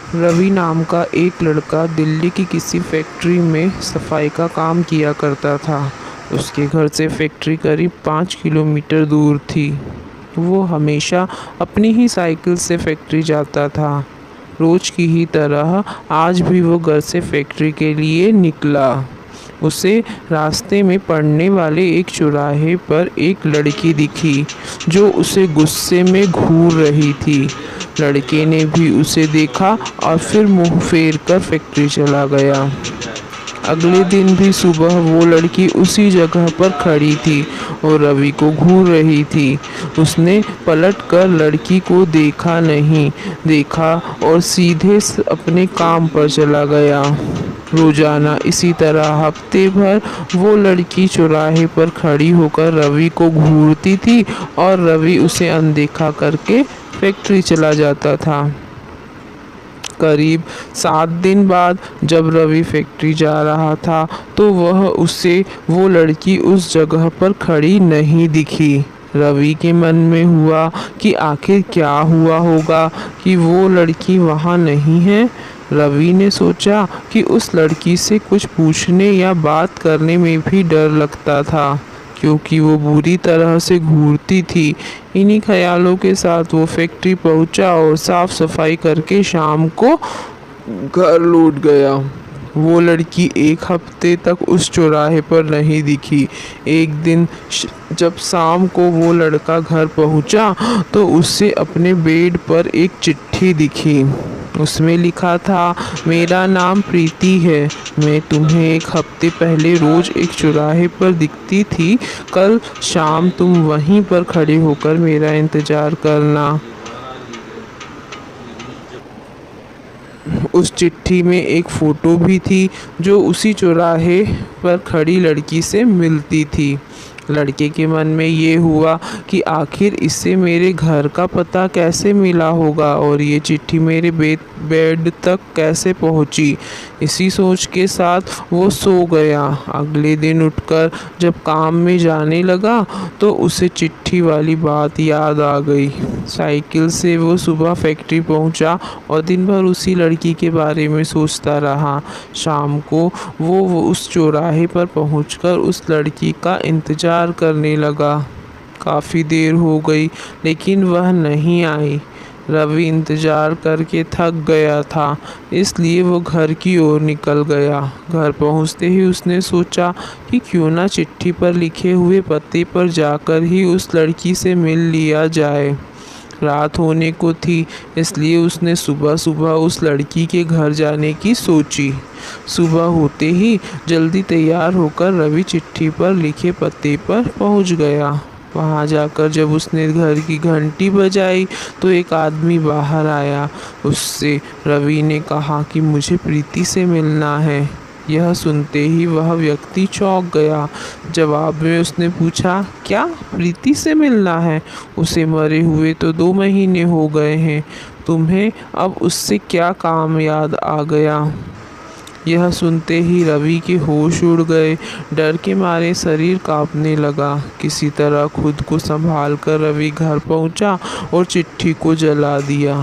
रवि नाम का एक लड़का दिल्ली की किसी फैक्ट्री में सफाई का काम किया करता था। उसके घर से फैक्ट्री करीब 5 किलोमीटर दूर थी। वो हमेशा अपनी ही साइकिल से फैक्ट्री जाता था। रोज की ही तरह आज भी वो घर से फैक्ट्री के लिए निकला। उसे रास्ते में पड़ने वाले एक चौराहे पर एक लड़की दिखी जो उसे गुस्से में घूर रही थी। लड़के ने भी उसे देखा और फिर मुंह फेर कर फैक्ट्री चला गया। अगले दिन भी सुबह वो लड़की उसी जगह पर खड़ी थी और रवि को घूर रही थी। उसने पलट कर लड़की को देखा नहीं देखा और सीधे अपने काम पर चला गया। रोजाना इसी तरह हफ्ते भर वो लड़की चौराहे पर खड़ी होकर रवि को घूरती थी और रवि उसे अनदेखा करके फैक्ट्री चला जाता था। करीब 7 दिन बाद जब रवि फैक्ट्री जा रहा था तो वो लड़की उस जगह पर खड़ी नहीं दिखी। रवि के मन में हुआ कि आखिर क्या हुआ होगा कि वो लड़की वहाँ नहीं है। रवि ने सोचा कि उस लड़की से कुछ पूछने या बात करने में भी डर लगता था क्योंकि वो बुरी तरह से घूरती थी। इन्हीं ख्यालों के साथ वो फैक्ट्री पहुंचा और साफ सफाई करके शाम को घर लौट गया। वो लड़की एक हफ्ते तक उस चौराहे पर नहीं दिखी। एक दिन जब शाम को वो लड़का घर पहुंचा तो उसे अपने बेड पर एक चिट्ठी दिखी। उसमें लिखा था, मेरा नाम प्रीति है। मैं तुम्हें एक हफ्ते पहले रोज एक चौराहे पर दिखती थी। कल शाम तुम वहीं पर खड़े होकर मेरा इंतजार करना। उस चिट्ठी में एक फ़ोटो भी थी जो उसी चौराहे पर खड़ी लड़की से मिलती थी। लड़के के मन में ये हुआ कि आखिर इसे मेरे घर का पता कैसे मिला होगा और ये चिट्ठी मेरे बेड तक कैसे पहुंची। इसी सोच के साथ वो सो गया। अगले दिन उठकर जब काम में जाने लगा तो उसे चिट्ठी वाली बात याद आ गई। साइकिल से वो सुबह फैक्ट्री पहुंचा और दिन भर उसी लड़की के बारे में सोचता रहा। शाम को वो उस चौराहे पर पहुंचकर उस लड़की का इंतज़ार करने लगा। काफ़ी देर हो गई लेकिन वह नहीं आई। रवि इंतज़ार करके थक गया था इसलिए वो घर की ओर निकल गया। घर पहुंचते ही उसने सोचा कि क्यों ना चिट्ठी पर लिखे हुए पते पर जाकर ही उस लड़की से मिल लिया जाए। रात होने को थी इसलिए उसने सुबह सुबह उस लड़की के घर जाने की सोची। सुबह होते ही जल्दी तैयार होकर रवि चिट्ठी पर लिखे पते पर पहुंच गया। वहां जाकर जब उसने घर की घंटी बजाई तो एक आदमी बाहर आया। उससे रवि ने कहा कि मुझे प्रीति से मिलना है। यह सुनते ही वह व्यक्ति चौंक गया। जवाब में उसने पूछा, क्या प्रीति से मिलना है? उसे मरे हुए तो 2 महीने हो गए हैं। तुम्हें अब उससे क्या काम याद आ गया? यह सुनते ही रवि के होश उड़ गए। डर के मारे शरीर कांपने लगा। किसी तरह खुद को संभाल कर रवि घर पहुंचा और चिट्ठी को जला दिया।